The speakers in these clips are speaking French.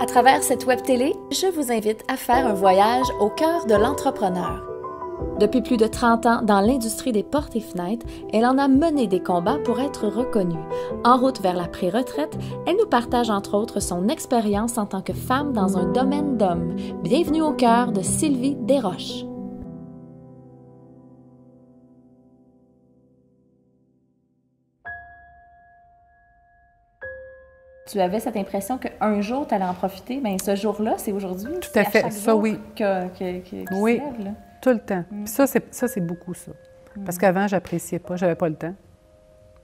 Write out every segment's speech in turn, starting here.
travers cette web télé, je vous invite à faire un voyage au cœur de l'entrepreneur. Depuis plus de 30 ans dans l'industrie des portes et fenêtres, elle en a mené des combats pour être reconnue. En route vers la pré-retraite, elle nous partage entre autres son expérience en tant que femme dans un domaine d'hommes. Bienvenue au cœur de Sylvie Desroches. Tu avais cette impression qu'un jour, tu allais en profiter. Bien, ce jour-là, c'est aujourd'hui. Tout à fait. Ça, oui. Oui, se lève, là. Tout le temps. Puis ça, c'est beaucoup ça. Parce qu'avant, j'appréciais pas, j'avais pas le temps.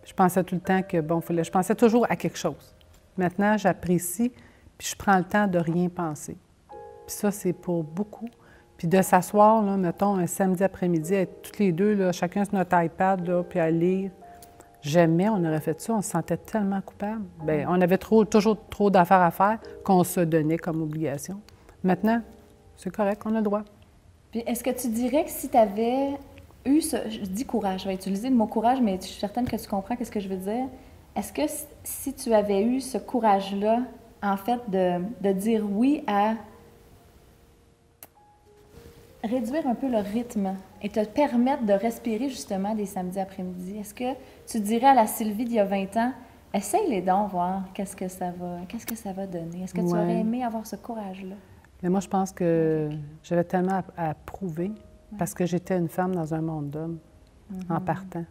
Je pensais tout le temps que, je pensais toujours à quelque chose. Maintenant, j'apprécie, puis je prends le temps de rien penser. Puis ça, c'est pour beaucoup. Puis de s'asseoir, là, mettons, un samedi après-midi, être toutes les deux, là, chacun sur notre iPad, là, puis à lire. Jamais on aurait fait ça, on se sentait tellement coupable. Bien, on avait toujours trop d'affaires à faire qu'on se donnait comme obligation. Maintenant, c'est correct, on a le droit. Puis est-ce que tu dirais que si tu avais eu ce... Je dis courage, je vais utiliser le mot courage, mais je suis certaine que tu comprends ce que je veux dire. Est-ce que si tu avais eu ce courage-là, en fait, de dire oui à réduire un peu le rythme et te permettre de respirer justement des samedis après-midi, est-ce que tu dirais à la Sylvie d'il y a 20 ans, essaye-les donc, voir qu'est-ce que ça va donner? Est-ce que tu aurais aimé avoir ce courage-là? Mais moi, je pense que j'avais tellement à prouver parce que j'étais une femme dans un monde d'hommes en partant.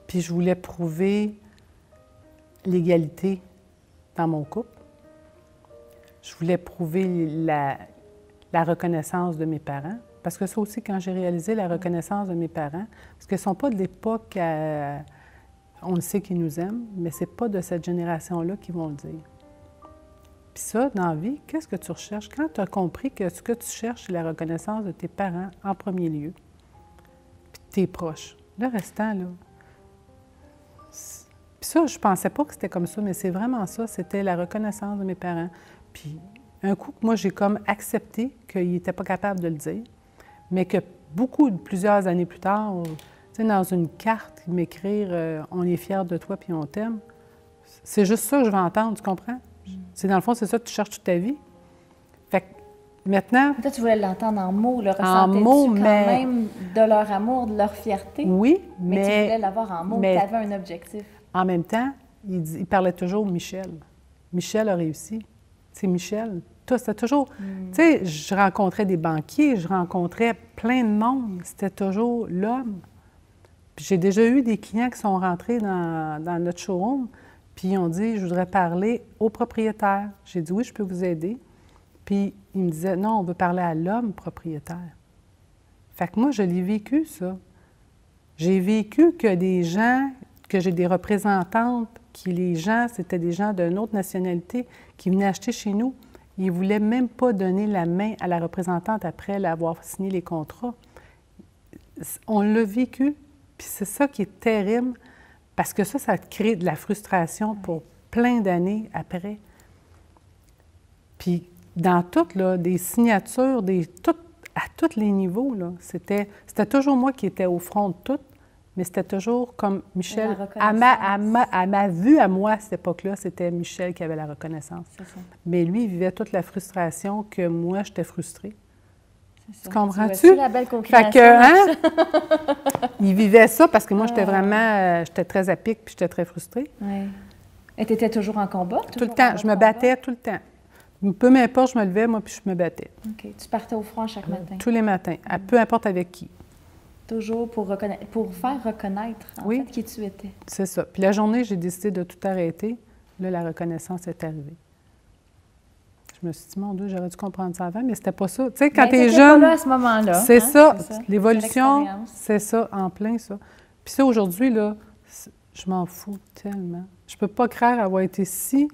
Puis je voulais prouver l'égalité dans mon couple. Je voulais prouver la reconnaissance de mes parents. Parce que ça aussi, quand j'ai réalisé la reconnaissance de mes parents, parce qu'ils ne sont pas de l'époque, on le sait qu'ils nous aiment, mais ce n'est pas de cette génération-là qu'ils vont le dire. Puis ça, dans la vie, qu'est-ce que tu recherches? Quand tu as compris que ce que tu cherches, c'est la reconnaissance de tes parents en premier lieu, puis de tes proches. Le restant, là... Puis ça, je pensais pas que c'était comme ça, mais c'est vraiment ça, c'était la reconnaissance de mes parents. Puis un coup, moi, j'ai comme accepté qu'ils n'étaient pas capables de le dire, mais que plusieurs années plus tard, tu sais, dans une carte, m'écrire « On est fiers de toi puis on t'aime », c'est juste ça que je vais entendre, tu comprends? C'est dans le fond, c'est ça que tu cherches toute ta vie. Fait que maintenant... Peut-être que tu voulais l'entendre en mots, le ressentais-tu quand même de leur amour, de leur fierté? Oui, mais tu voulais l'avoir en mots, tu avais un objectif. En même temps, il parlait toujours Michel. Michel a réussi. C'est Michel. C'était toujours... Tu sais, je rencontrais des banquiers, je rencontrais plein de monde. C'était toujours l'homme. Puis j'ai déjà eu des clients qui sont rentrés dans notre showroom, puis ils ont dit « Je voudrais parler au propriétaire. » J'ai dit « Oui, je peux vous aider. » Puis ils me disaient « Non, on veut parler à l'homme propriétaire. » Fait que moi, je l'ai vécu, ça. J'ai vécu que des gens, que j'ai des représentantes, les gens, c'était des gens d'une autre nationalité qui venaient acheter chez nous. Ils ne voulaient même pas donner la main à la représentante après l'avoir signé les contrats. On l'a vécu, puis c'est ça qui est terrible, parce que ça crée de la frustration pour plein d'années après. Puis dans toutes, là, des signatures, à tous les niveaux, là, c'était toujours moi qui étais au front de tout, mais c'était toujours comme Michel. À ma vue, à moi, à cette époque-là, c'était Michel qui avait la reconnaissance. Mais lui, il vivait toute la frustration que moi, j'étais frustrée. Tu comprends-tu? La belle co-création. Fait que, il vivait ça parce que moi, j'étais vraiment... j'étais très à pic puis j'étais très frustrée. Oui. Et tu étais toujours en combat? Tout le temps. Je me battais tout le temps. Peu m'importe, je me levais, moi, puis je me battais. OK. Tu partais au front chaque matin? Tous les matins. Peu importe avec qui. Toujours pour faire reconnaître, en fait, qui tu étais. C'est ça. Puis la journée, j'ai décidé de tout arrêter. Là, la reconnaissance est arrivée. Je me suis dit, mon Dieu, j'aurais dû comprendre ça avant, mais c'était pas ça. Tu sais, quand tu es jeune... pas là à ce moment-là. C'est ça. L'évolution, c'est ça, en plein ça. Puis ça, aujourd'hui, là, je m'en fous tellement. Je peux pas croire avoir été si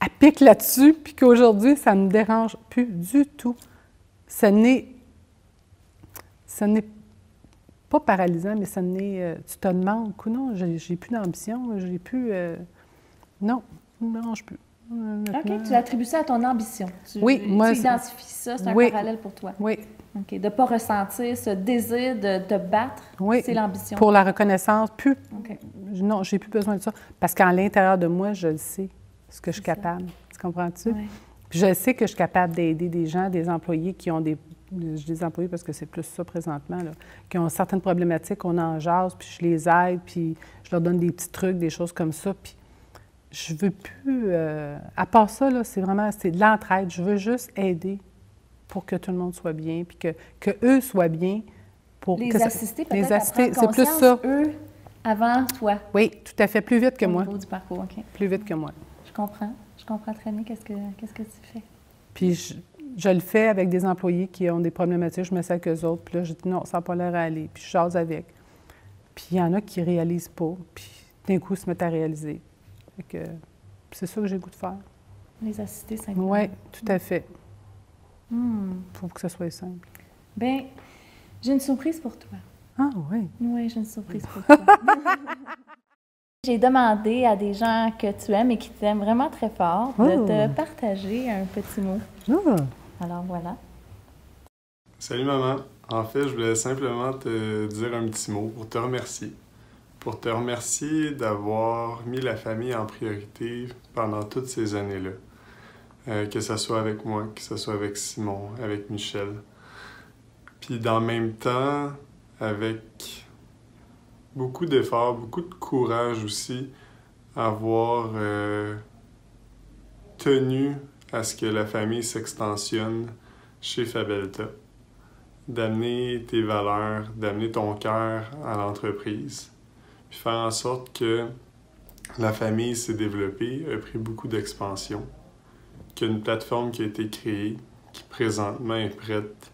à pic là-dessus, puis qu'aujourd'hui, ça ne me dérange plus du tout. Ce n'est pas paralysant, mais tu te demandes, non, j'ai plus d'ambition, j'ai plus... non, ça ne me dérange plus. OK, tu attribues ça à ton ambition. Tu identifies ça, c'est un parallèle pour toi. Oui. OK, de ne pas ressentir ce désir de te battre, c'est l'ambition. Pour la reconnaissance, non, j'ai plus besoin de ça. Parce qu'à l'intérieur de moi, je le sais, ce que je suis capable. Tu Comprends-tu? Ouais. Puis je sais que je suis capable d'aider des gens, des employés qui ont des... Je dis des employés parce que c'est plus ça présentement, là, qui ont certaines problématiques, on en jase, puis je les aide, puis je leur donne des petits trucs, des choses comme ça, puis je veux plus... à part ça, là, c'est de l'entraide. Je veux juste aider pour que tout le monde soit bien, puis que eux soient bien. Pour les que assister peut-être les à assister, prendre c'est plus conscience, ça. eux, avant toi. Oui, tout à fait. Plus vite que Au moi. niveau du parcours, OK. Plus vite que moi. Je comprends. Je comprends très bien qu'est-ce que tu fais. Puis je le fais avec des employés qui ont des problématiques, je me sais avec eux autres, puis là, je dis non, ça n'a pas l'air à aller, puis je jase avec. Puis il y en a qui ne réalisent pas, puis d'un coup, ils se mettent à réaliser. Fait que c'est ça que j'ai le goût de faire. Les assister simplement. Oui, tout à fait. Il faut que ce soit simple. Bien, j'ai une surprise pour toi. Ah oui. Oui, j'ai une surprise pour toi. J'ai demandé à des gens que tu aimes et qui t'aiment vraiment très fort de te partager un petit mot. Alors voilà. Salut maman. En fait, je voulais simplement te dire un petit mot pour te remercier. Pour te remercier d'avoir mis la famille en priorité pendant toutes ces années-là. Que ce soit avec moi, que ce soit avec Simon, avec Michel. Puis dans le même temps, avec beaucoup d'efforts, beaucoup de courage aussi, avoir tenu à ce que la famille s'extensionne chez Fabelta, d'amener tes valeurs, d'amener ton cœur à l'entreprise, puis faire en sorte que la famille s'est développée, a pris beaucoup d'expansion, qu'il y a une plateforme qui a été créée, qui présentement est prête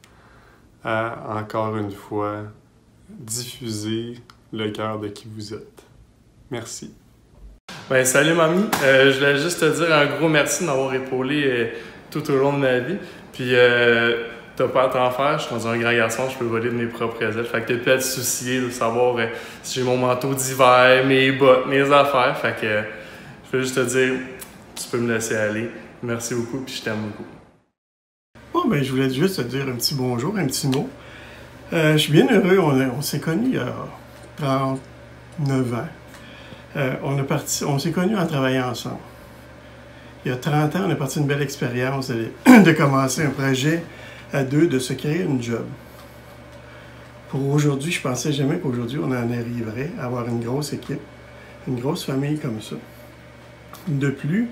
à, encore une fois, diffuser le cœur de qui vous êtes. Merci. Ben, salut mamie, je voulais juste te dire un gros merci de m'avoir épaulé tout au long de ma vie. Puis t'as pas à t'en faire, je suis dans un grand garçon, je peux voler de mes propres ailes. Fait que t'es plus à te soucier de savoir si j'ai mon manteau d'hiver, mes bottes, mes affaires. Fait que je veux juste te dire, tu peux me laisser aller. Merci beaucoup, puis je t'aime beaucoup. Bon, ben, je voulais juste te dire un petit bonjour, un petit mot. Je suis bien heureux, on s'est connus il y a 39 ans. On s'est connus en travaillant ensemble. Il y a 30 ans, on a parti une belle expérience de commencer un projet à deux, de se créer une job. Pour aujourd'hui, je pensais jamais qu'aujourd'hui, on en arriverait à avoir une grosse équipe, une grosse famille comme ça. De plus,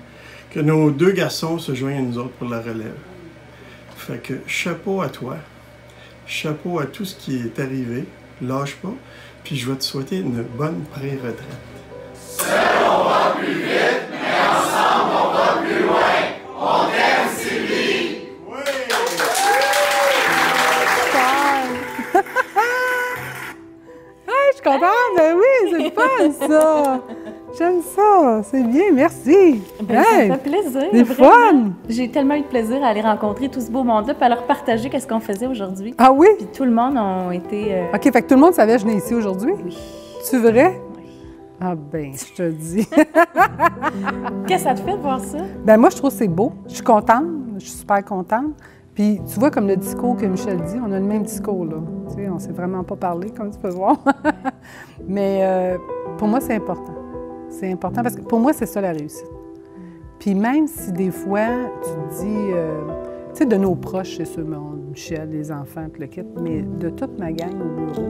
que nos deux garçons se joignent à nous autres pour la relève. Fait que chapeau à toi, chapeau à tout ce qui est arrivé, lâche pas, puis je vais te souhaiter une bonne pré-retraite. Seul, on va plus vite, mais ensemble, on va plus loin. On t'aime, Sylvie! Oui! Je suis contente! Ben oui, c'est le fun, ça! J'aime ça! C'est bien, merci! Ben, Hey! ça fait plaisir. C'est vraiment. fun! J'ai tellement eu de plaisir à aller rencontrer tout ce beau monde-là et à leur partager qu'est-ce qu'on faisait aujourd'hui. Ah oui? Puis tout le monde a été... OK, fait que tout le monde savait que je venais ici aujourd'hui? Oui. C'est vrai? Oui. Ah ben, je te dis. Qu'est-ce que ça te fait de voir ça? Ben moi, je trouve que c'est beau. Je suis contente. Je suis super contente. Puis, tu vois, comme le discours que Michel dit, on a le même discours, là. Tu sais, on ne s'est vraiment pas parlé, comme tu peux voir. Mais pour moi, c'est important. C'est important parce que pour moi, c'est ça la réussite. Puis même si des fois, tu te dis, tu sais, de nos proches, c'est sûr, Michel, les enfants, tout le kit, mais de toute ma gang au bureau,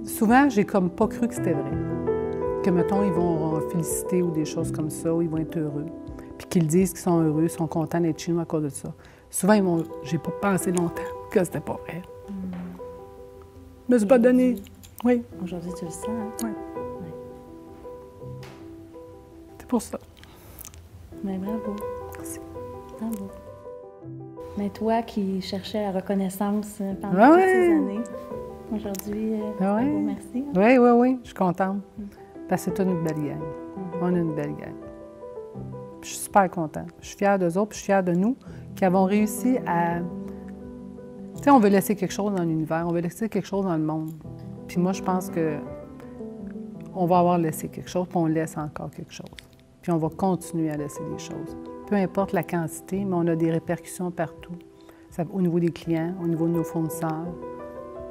souvent, j'ai comme pas cru que c'était vrai. Que, mettons, ils vont féliciter ou des choses comme ça, ou ils vont être heureux. Puis qu'ils disent qu'ils sont heureux, sont contents d'être chez nous à cause de ça. Souvent, j'ai pas pensé longtemps que c'était pas vrai. Je me suis pas donné. Oui. Aujourd'hui, tu le sens, hein? Oui. C'est pour ça. Mais bravo. Merci. Bravo. Mais toi qui cherchais la reconnaissance pendant toutes ces années, aujourd'hui, bravo, merci. Oui, oui, oui, je suis contente. Parce que c'est une belle gang. On a une belle gang. Je suis super contente. Je suis fière d'eux autres, puis je suis fière de nous qui avons réussi à... Tu sais, on veut laisser quelque chose dans l'univers, on veut laisser quelque chose dans le monde. Puis moi, je pense que on va avoir laissé quelque chose, puis on laisse encore quelque chose. Puis on va continuer à laisser des choses. Peu importe la quantité, mais on a des répercussions partout. Au niveau des clients, au niveau de nos fournisseurs,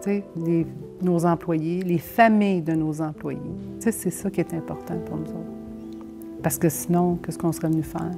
tu sais, nos employés, les familles de nos employés. Tu sais, c'est ça qui est important pour nous autres. Parce que sinon, qu'est-ce qu'on serait venu faire?